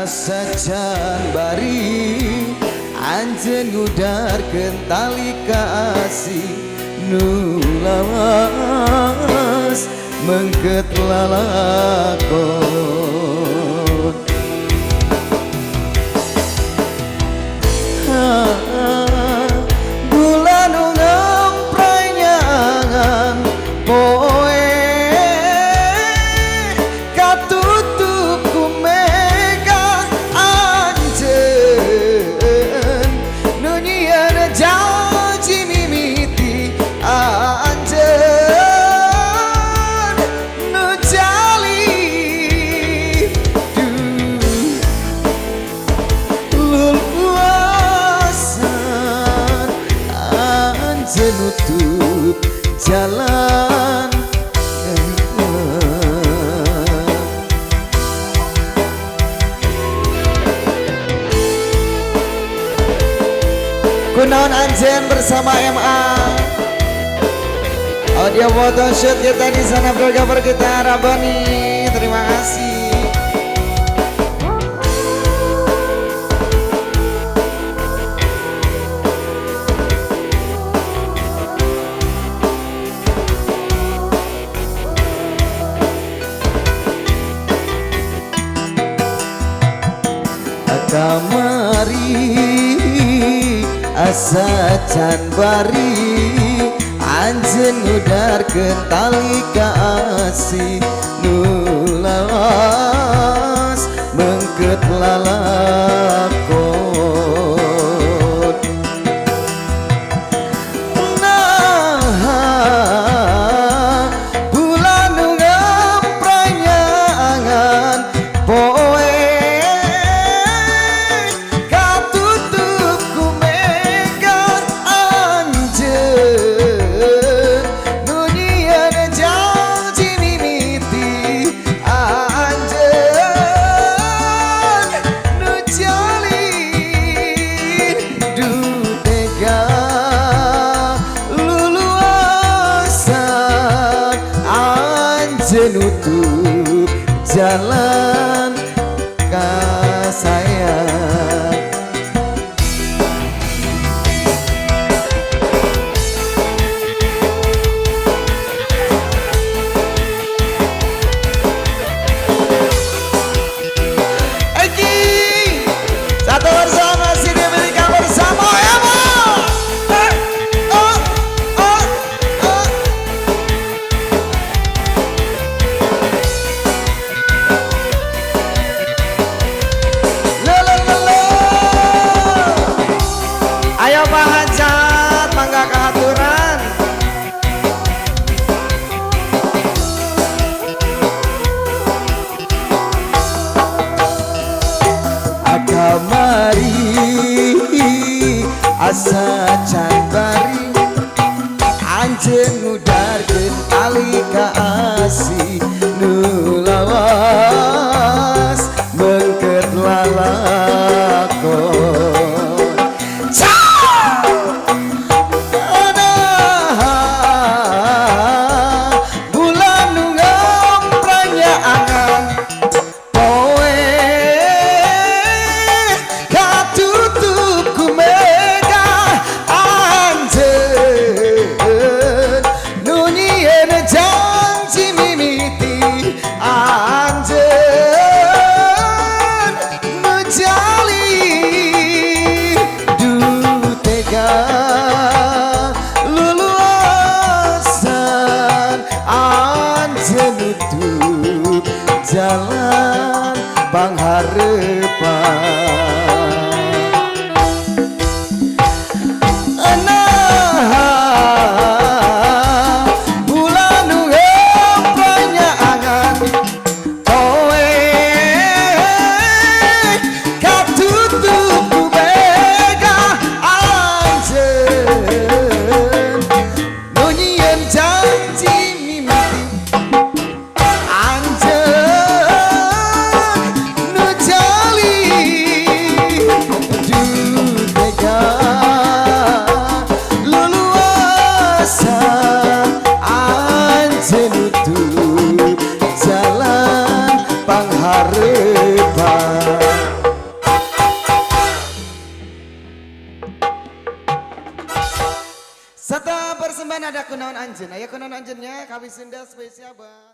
sajan bari anjen ngudarkeun tali kasih nulawas mengket lalakon bulan ngempranyang poe katutup ku mega anjen nu nyieun janji mimiti anjen nu jali luluasan anjen nutup jalan Kunaon Anjen bersama MA audio foto shoot kita di sana fotografer kita Rabani, terima kasih. Kamari asa can bari anjen ngudarkeun tali kasih nulawas mengket lalakon nah bulan nu ngempranyangan poe nutup jalan ka sayang Eki satu bersama sini mereka bersama Ema ayo Pak Hajat, mangga kehaturan. Akamari asa can bari anjen ngudarkeun tali kasih nulawas mengket lalakon janji mimiti Satu persembahan ada kunaon anjen. Ayo kunaon anjennya kami senda spesial buat